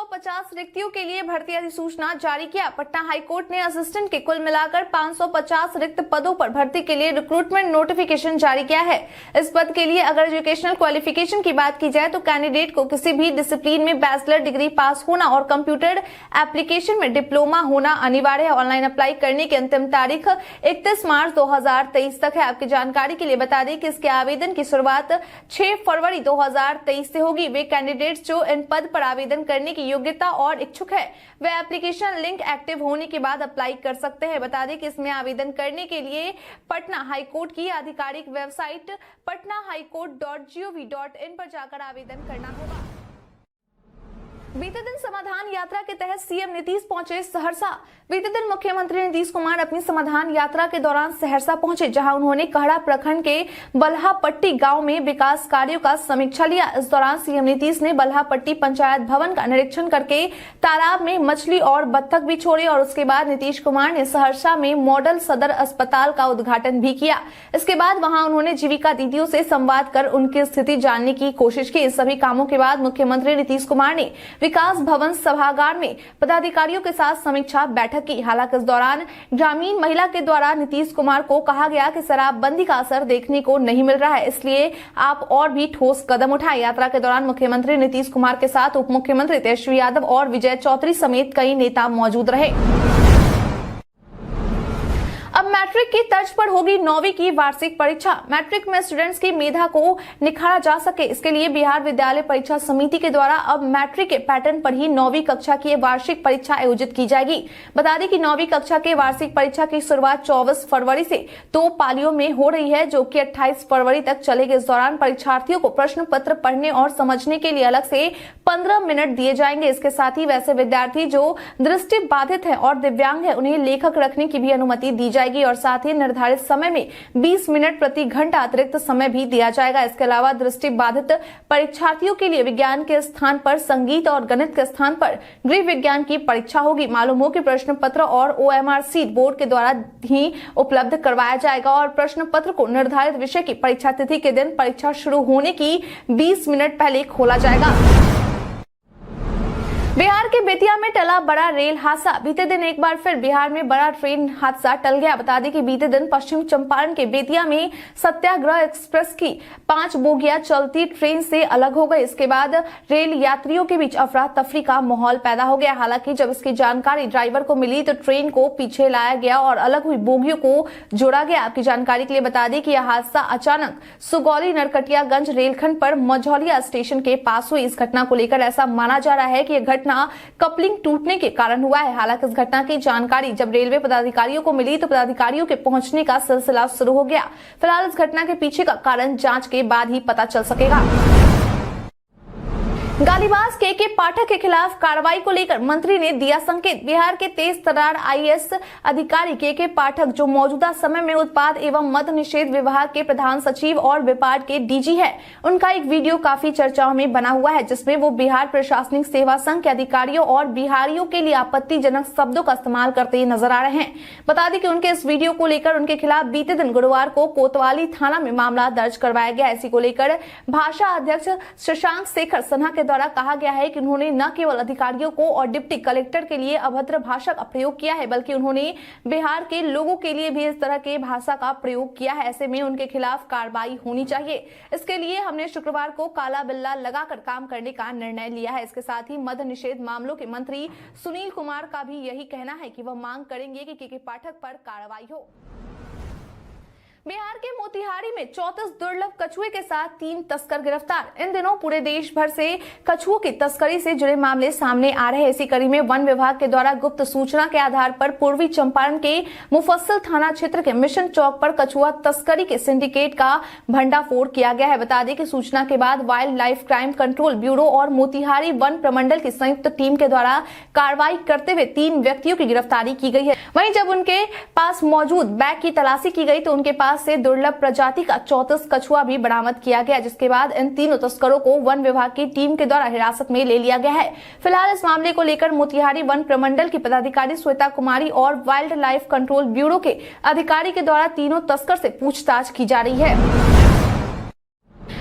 550 रिक्तियों के लिए भर्ती अधिसूचना जारी किया। पटना हाईकोर्ट ने असिस्टेंट के कुल मिलाकर 550 रिक्त पदों पर भर्ती के लिए रिक्रूटमेंट नोटिफिकेशन जारी किया है। इस पद के लिए अगर एजुकेशनल क्वालिफिकेशन की बात की जाए तो कैंडिडेट को किसी भी डिसिप्लिन में बैचलर डिग्री पास होना और कंप्यूटर एप्लीकेशन में डिप्लोमा होना अनिवार्य है। ऑनलाइन अप्लाई करने की अंतिम तारीख 31 मार्च 2023 तक है। आपकी जानकारी के लिए बता दें कि इसके आवेदन की शुरुआत 6 फरवरी 2023 से होगी। वे कैंडिडेट्स जो इन पद पर आवेदन करने की योग्यता और इच्छुक है वे एप्लीकेशन लिंक एक्टिव होने के बाद अप्लाई कर सकते हैं। बता दें कि इसमें आवेदन करने के लिए पटना हाईकोर्ट की आधिकारिक वेबसाइट patnahighcourt.gov.in पर जाकर आवेदन करना होगा। बीते दिन समाधान यात्रा के तहत सीएम नीतीश पहुंचे सहरसा। बीते दिन मुख्यमंत्री नीतीश कुमार अपनी समाधान यात्रा के दौरान सहरसा पहुंचे, जहां उन्होंने कहड़ा प्रखंड के बल्हापट्टी गांव में विकास कार्यों का समीक्षा लिया। इस दौरान सीएम नीतीश ने बल्हापट्टी पंचायत भवन का निरीक्षण करके तालाब में मछली और बत्तख भी छोड़े और उसके बाद नीतीश कुमार ने सहरसा में मॉडल सदर अस्पताल का उद्घाटन भी किया। इसके बाद वहां उन्होंने जीविका दीदियों से संवाद कर उनकी स्थिति जानने की कोशिश की। इस सभी कामों के बाद मुख्यमंत्री नीतीश कुमार ने विकास भवन सभागार में पदाधिकारियों के साथ समीक्षा बैठक की। हालांकि इस दौरान ग्रामीण महिला के द्वारा नीतीश कुमार को कहा गया कि शराबबंदी का असर देखने को नहीं मिल रहा है, इसलिए आप और भी ठोस कदम उठाएं। यात्रा के दौरान मुख्यमंत्री नीतीश कुमार के साथ उप मुख्यमंत्री तेजस्वी यादव और विजय चौधरी समेत कई नेता मौजूद रहे। अब मैट्रिक की तर्ज पर होगी 9वीं की वार्षिक परीक्षा। मैट्रिक में स्टूडेंट्स की मेधा को निखारा जा सके, इसके लिए बिहार विद्यालय परीक्षा समिति के द्वारा अब मैट्रिक के पैटर्न पर ही 9वीं कक्षा की वार्षिक परीक्षा आयोजित की जाएगी। बता दें कि 9वीं कक्षा के वार्षिक परीक्षा की शुरुआत 24 फरवरी से 2 पालियों में हो रही है, जो कि 28 फरवरी तक चलेगी। इस दौरान परीक्षार्थियों को प्रश्न पत्र पढ़ने और समझने के लिए अलग से 15 मिनट दिए जाएंगे। इसके साथ ही वैसे विद्यार्थी जो दृष्टि बाधित है और दिव्यांग है उन्हें लेखक रखने की भी अनुमति दी जाएगी और साथ ही निर्धारित समय में 20 मिनट प्रति घंटा अतिरिक्त समय भी दिया जाएगा। इसके अलावा दृष्टि बाधित परीक्षार्थियों के लिए विज्ञान के स्थान पर संगीत और गणित के स्थान पर गृह विज्ञान की परीक्षा होगी। मालूम हो कि प्रश्न पत्र और OMR सीट बोर्ड के द्वारा ही उपलब्ध करवाया जाएगा और प्रश्न पत्र को निर्धारित विषय की परीक्षा तिथि के दिन परीक्षा शुरू होने की 20 मिनट पहले खोला जाएगा। बिहार के बेतिया में टला बड़ा रेल हादसा। बीते दिन एक बार फिर बिहार में बड़ा ट्रेन हादसा टल गया। बता दें कि बीते दिन पश्चिम चंपारण के बेतिया में सत्याग्रह एक्सप्रेस की 5 बोगियां चलती ट्रेन से अलग हो गई। इसके बाद रेल यात्रियों के बीच अफरा तफरी का माहौल पैदा हो गया। हालांकि जब इसकी जानकारी ड्राइवर को मिली तो ट्रेन को पीछे लाया गया और अलग हुई बोगियों को जोड़ा गया। आपकी जानकारी के लिए बता दें कि यह हादसा अचानक सुगौली नरकटियागंज रेलखंड पर मझौलिया स्टेशन के पास हुई। इस घटना को लेकर ऐसा माना जा रहा है कि यह घटना कपलिंग टूटने के कारण हुआ है। हालांकि इस घटना की जानकारी जब रेलवे पदाधिकारियों को मिली तो पदाधिकारियों के पहुंचने का सिलसिला शुरू हो गया। फिलहाल इस घटना के पीछे का कारण जांच के बाद ही पता चल सकेगा। गालीबाज के पाठक के खिलाफ कार्रवाई को लेकर मंत्री ने दिया संकेत। बिहार के तेज तर्रार IAS अधिकारी के पाठक, जो मौजूदा समय में उत्पाद एवं मद्य निषेध विभाग के प्रधान सचिव और विपाड के DG है, उनका एक वीडियो काफी चर्चाओं में बना हुआ है, जिसमें वो बिहार प्रशासनिक सेवा संघ के अधिकारियों और बिहारियों के लिए आपत्तिजनक शब्दों का इस्तेमाल करते नजर आ रहे हैं। बता दें कि उनके इस वीडियो को लेकर उनके खिलाफ बीते दिन गुरुवार को कोतवाली थाना में मामला दर्ज करवाया गया। इसी को लेकर भाषा अध्यक्ष शशांक शेखर सिन्हा के द्वारा कहा गया है कि उन्होंने न केवल अधिकारियों को और डिप्टी कलेक्टर के लिए अभद्र भाषा का प्रयोग किया है, बल्कि उन्होंने बिहार के लोगों के लिए भी इस तरह के भाषा का प्रयोग किया है। ऐसे में उनके खिलाफ कार्रवाई होनी चाहिए। इसके लिए हमने शुक्रवार को काला बिल्ला लगाकर काम करने का निर्णय लिया है। इसके साथ ही मद्य निषेध मामलों के मंत्री सुनील कुमार का भी यही कहना है कि वह मांग करेंगे कि के पाठक पर कार्रवाई हो। बिहार के मोतिहारी में 34 दुर्लभ कछुए के साथ 3 तस्कर गिरफ्तार। इन दिनों पूरे देश भर से कछुओं की तस्करी से जुड़े मामले सामने आ रहे हैं। इसी कड़ी में वन विभाग के द्वारा गुप्त सूचना के आधार पर पूर्वी चंपारण के मुफस्सिल थाना क्षेत्र के मिशन चौक पर कछुआ तस्करी के सिंडिकेट का भंडाफोड़ किया गया है। बता दें कि सूचना के बाद wild life crime control bureau और मोतिहारी वन प्रमंडल की संयुक्त टीम के द्वारा कार्रवाई करते हुए 3 व्यक्तियों की गिरफ्तारी की गई है। वहीं जब उनके पास मौजूद बैग की तलाशी की गई तो उनके पास से दुर्लभ प्रजाति का 34 कछुआ भी बरामद किया गया, जिसके बाद इन तीनों तस्करों को वन विभाग की टीम के द्वारा हिरासत में ले लिया गया है। फिलहाल इस मामले को लेकर मोतिहारी वन प्रमंडल की पदाधिकारी श्वेता कुमारी और वाइल्ड लाइफ कंट्रोल ब्यूरो के अधिकारी के द्वारा तीनों तस्कर से पूछताछ की जा रही है।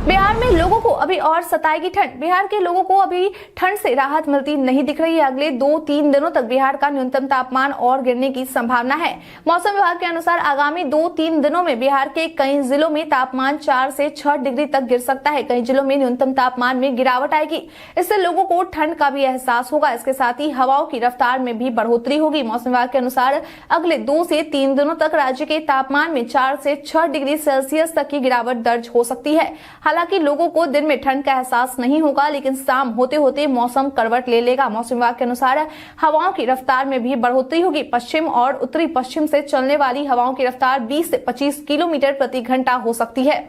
बिहार में लोगों को अभी और सताएगी ठंड। बिहार के लोगों को अभी ठंड से राहत मिलती नहीं दिख रही है। अगले 2-3 दिनों तक बिहार का न्यूनतम तापमान और गिरने की संभावना है। मौसम विभाग के अनुसार आगामी 2-3 दिनों में बिहार के कई जिलों में तापमान 4 से 6 डिग्री तक गिर सकता है। कई जिलों में न्यूनतम तापमान में गिरावट आएगी। इससे लोगों को ठंड का भी एहसास होगा। इसके साथ ही हवाओं की रफ्तार में भी बढ़ोतरी होगी। मौसम विभाग के अनुसार अगले 2 से 3 दिनों तक राज्य के तापमान में 4 से 6 डिग्री सेल्सियस तक की गिरावट दर्ज हो सकती है। हालांकि लोगों को दिन में ठंड का एहसास नहीं होगा, लेकिन शाम होते होते मौसम करवट ले लेगा। मौसम विभाग के अनुसार हवाओं की रफ्तार में भी बढ़ोतरी होगी। पश्चिम और उत्तरी पश्चिम से चलने वाली हवाओं की रफ्तार 20 से 25 किलोमीटर प्रति घंटा हो सकती है।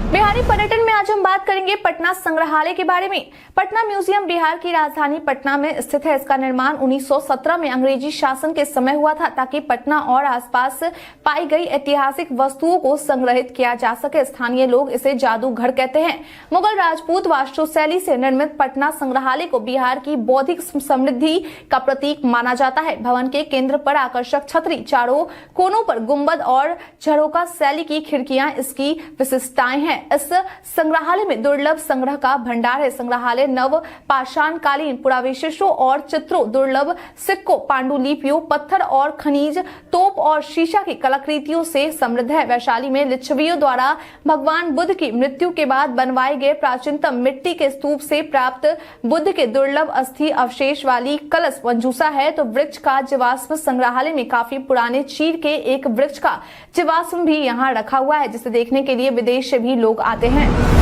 बिहारी पर्यटन में आज हम बात करेंगे पटना संग्रहालय के बारे में। पटना म्यूजियम बिहार की राजधानी पटना में स्थित है। इसका निर्माण 1917 में अंग्रेजी शासन के समय हुआ था, ताकि पटना और आसपास पाई गई ऐतिहासिक वस्तुओं को संग्रहित किया जा सके। स्थानीय लोग इसे जादूघर कहते हैं। मुगल राजपूत वास्तुशैली से निर्मित पटना संग्रहालय को बिहार की बौद्धिक समृद्धि का प्रतीक माना जाता है। भवन के केंद्र पर आकर्षक छतरी, चारों कोनों पर गुंबद और झरोका शैली की खिड़कियां इसकी विशिष्टताएं हैं। इस संग्रहालय में दुर्लभ संग्रह का भंडार है। संग्रहालय नव पाषाणकालीन पुरावशेषों और चित्रों, दुर्लभ सिक्कों, पांडुलिपियों, पत्थर और खनिज, तोप और शीशा की कलाकृतियों से समृद्ध है। वैशाली में लिच्छवियों द्वारा भगवान बुद्ध की मृत्यु के बाद बनवाए गए प्राचीनतम मिट्टी के स्तूप से प्राप्त बुद्ध के दुर्लभ अस्थि अवशेष वाली कलश मंजूषा है। तो वृक्ष का जीवाश्म संग्रहालय में काफी पुराने चीड़ के एक वृक्ष का जीवाश्म भी यहाँ रखा हुआ है, जिसे देखने के लिए विदेश से भी लोग आते हैं।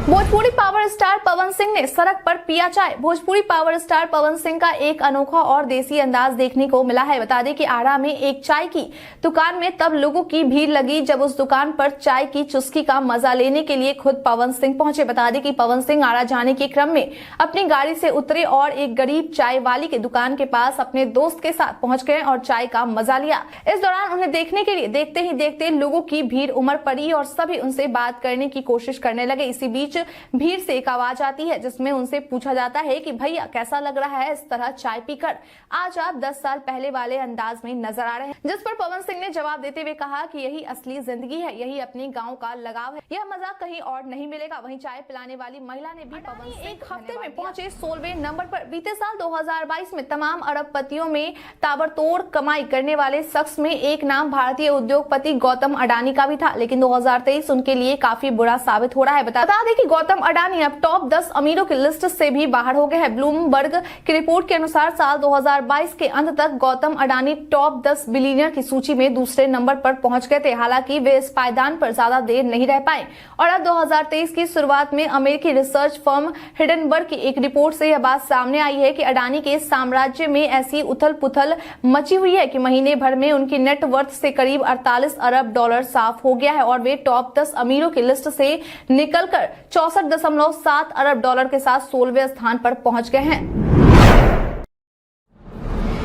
भोजपुरी पावर स्टार पवन सिंह ने सड़क पर पिया चाय। भोजपुरी पावर स्टार पवन सिंह का एक अनोखा और देसी अंदाज देखने को मिला है। बता दें कि आरा में एक चाय की दुकान में तब लोगों की भीड़ लगी जब उस दुकान पर चाय की चुस्की का मजा लेने के लिए खुद पवन सिंह पहुंचे। बता दें कि पवन सिंह आरा जाने के क्रम में अपनी गाड़ी से उतरे और एक गरीब चाय वाली के दुकान के पास अपने दोस्त के साथ पहुंच गए और चाय का मजा लिया। इस दौरान उन्हें देखने के लिए देखते ही देखते लोगों की भीड़ उमड़ पड़ी और सभी उनसे बात करने की कोशिश करने लगे। इसी बीच भीड़ से एक आवाज आती है, जिसमें उनसे पूछा जाता है कि भैया कैसा लग रहा है इस तरह चाय पीकर? आज आप 10 साल पहले वाले अंदाज में नजर आ रहे हैं। जिस पर पवन सिंह ने जवाब देते हुए कहा कि यही असली जिंदगी है, यही अपने गांव का लगाव है, यह मजा कहीं और नहीं मिलेगा। वहीं चाय पिलाने वाली महिला ने भी पवन सिंह एक हफ्ते में पहुंचे 16वें नंबर पर। बीते साल 2022 में तमाम अरबपतियों में ताबड़तोड़ कमाई करने वाले शख्स में एक नाम भारतीय उद्योगपति गौतम अडानी का भी था, लेकिन 2023 उनके लिए काफी बुरा साबित हो रहा है। बता दें कि गौतम अडानी अब टॉप 10 अमीरों की लिस्ट से भी बाहर हो गए हैं। ब्लूमबर्ग की रिपोर्ट के अनुसार साल 2022 के अंत तक गौतम अडानी टॉप 10 बिलियनियर की सूची में दूसरे नंबर पर पहुंच गए थे। हालांकि वे इस पायदान पर ज्यादा देर नहीं रह पाए और अब 2023 की शुरुआत में अमेरिकी रिसर्च फर्म हिंडनबर्ग की एक रिपोर्ट से यह बात सामने आई है कि अडानी के साम्राज्य में ऐसी उथल पुथल मची हुई है कि महीने भर में उनकी नेटवर्थ से करीब 48 अरब डॉलर साफ हो गया है और वे टॉप 10 अमीरों की लिस्ट से निकलकर 64.7 अरब डॉलर के साथ 16वें स्थान पर पहुंच गए हैं।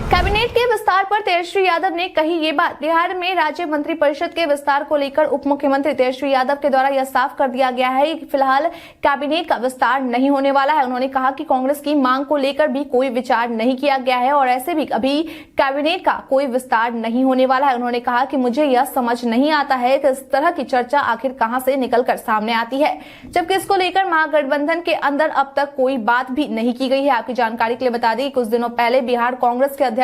कैबिनेट के विस्तार पर तेजस्वी यादव ने कही ये बात। बिहार में राज्य मंत्रिपरिषद के विस्तार को लेकर उप मुख्यमंत्री तेजस्वी यादव के द्वारा यह साफ कर दिया गया है कि फिलहाल कैबिनेट का विस्तार नहीं होने वाला है। उन्होंने कहा कि कांग्रेस की मांग को लेकर भी कोई विचार नहीं किया गया है और ऐसे भी अभी कैबिनेट का कोई विस्तार नहीं होने वाला है। उन्होंने कहा कि मुझे यह समझ नहीं आता है कि इस तरह की चर्चा आखिर कहां से निकलकर सामने आती है, जबकि इसको लेकर महागठबंधन के अंदर अब तक कोई बात भी नहीं की गई है। आपकी जानकारी के लिए बता दें, कुछ दिनों पहले बिहार कांग्रेस के अध्यक्ष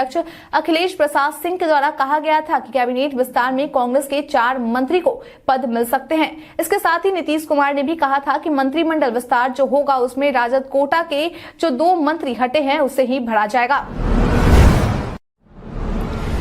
अखिलेश प्रसाद सिंह के द्वारा कहा गया था कि कैबिनेट विस्तार में कांग्रेस के 4 मंत्री को पद मिल सकते हैं। इसके साथ ही नीतीश कुमार ने भी कहा था कि मंत्रिमंडल विस्तार जो होगा उसमें राजद कोटा के जो 2 मंत्री हटे हैं उसे ही भरा जाएगा।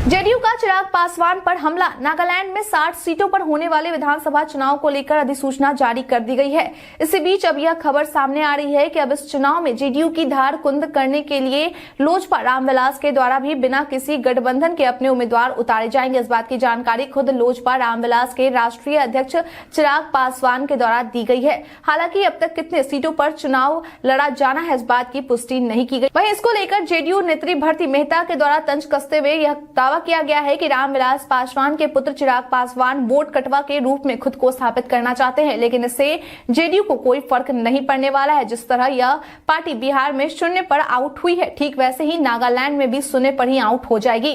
जेडीयू का चिराग पासवान पर हमला। नागालैंड में 60 सीटों पर होने वाले विधानसभा चुनाव को लेकर अधिसूचना जारी कर दी गई है। इसी बीच अब यह खबर सामने आ रही है कि अब इस चुनाव में जेडीयू की धार कुंद करने के लिए लोजपा रामविलास के द्वारा भी बिना किसी गठबंधन के अपने उम्मीदवार उतारे जाएंगे। इस बात की जानकारी खुद लोजपा रामविलास के राष्ट्रीय अध्यक्ष चिराग पासवान के द्वारा दी गई है। हालांकि अब तक कितने सीटों पर चुनाव लड़ा जाना है इस बात की पुष्टि नहीं की गई। वहीं इसको लेकर जेडीयू नेत्री भरती मेहता के द्वारा तंज कसते हुए यह दावा किया गया है कि रामविलास पासवान के पुत्र चिराग पासवान वोट कटवा के रूप में खुद को स्थापित करना चाहते हैं, लेकिन इससे जेडीयू को कोई फर्क नहीं पड़ने वाला है। जिस तरह यह पार्टी बिहार में शून्य पर आउट हुई है, ठीक वैसे ही नागालैंड में भी शून्य पर ही आउट हो जाएगी।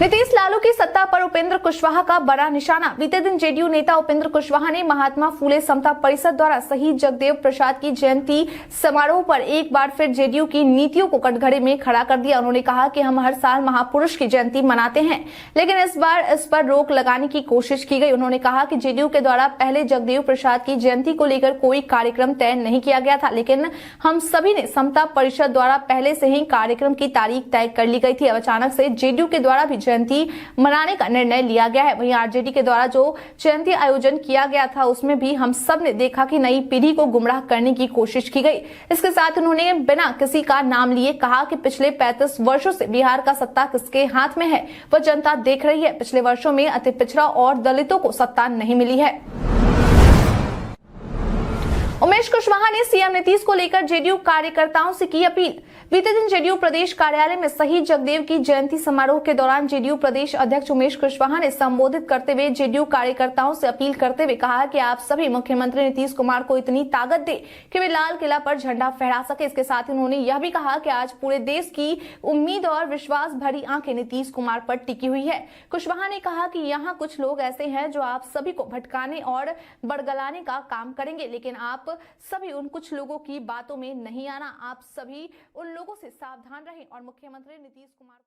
नीतीश लालू की सत्ता पर उपेंद्र कुशवाहा का बड़ा निशाना। बीते दिन जेडीयू नेता उपेंद्र कुशवाहा ने महात्मा फूले समता परिषद द्वारा शहीद जगदेव प्रसाद की जयंती समारोह पर एक बार फिर जेडीयू की नीतियों को कटघरे में खड़ा कर दिया। उन्होंने कहा कि हम हर साल महापुरुष की जयंती मनाते हैं, लेकिन इस बार इस पर रोक लगाने की कोशिश की गई। उन्होंने कहा कि जेडीयू के द्वारा पहले जगदेव प्रसाद की जयंती को लेकर कोई कार्यक्रम तय नहीं किया गया था, लेकिन हम सभी ने समता परिषद द्वारा पहले से ही कार्यक्रम की तारीख तय कर ली गई थी। अब अचानक से जेडीयू के द्वारा भी जयंती मनाने का निर्णय लिया गया है। वहीं आरजेडी के द्वारा जो जयंती आयोजन किया गया था उसमें भी हम सब ने देखा कि नई पीढ़ी को गुमराह करने की कोशिश की गई। इसके साथ उन्होंने बिना किसी का नाम लिए कहा कि पिछले 35 वर्षों से बिहार का सत्ता किसके हाथ में है वह जनता देख रही है। पिछले वर्षों में अति पिछड़ा और दलितों को सत्ता नहीं मिली है। उमेश कुशवाहा ने सीएम नीतीश को लेकर जेडीयू कार्यकर्ताओं से की अपील। बीते दिन जेडीयू प्रदेश कार्यालय में शहीद जगदेव की जयंती समारोह के दौरान जेडीयू प्रदेश अध्यक्ष उमेश कुशवाहा ने संबोधित करते हुए जेडीयू कार्यकर्ताओं से अपील करते हुए कहा कि आप सभी मुख्यमंत्री नीतीश कुमार को इतनी ताकत दे कि वे लाल किला पर झंडा फहरा सके। इसके साथ ही उन्होंने यह भी कहा कि आज पूरे देश की उम्मीद और विश्वास भरी आंखें नीतीश कुमार पर टिकी हुई है। कुशवाहा ने कहा कि यहाँ कुछ लोग ऐसे हैं जो आप सभी को भटकाने और बड़गलाने का काम करेंगे, लेकिन आप सभी उन कुछ लोगों की बातों में नहीं आना। आप सभी उन लोगों से सावधान रहें और मुख्यमंत्री नीतीश कुमार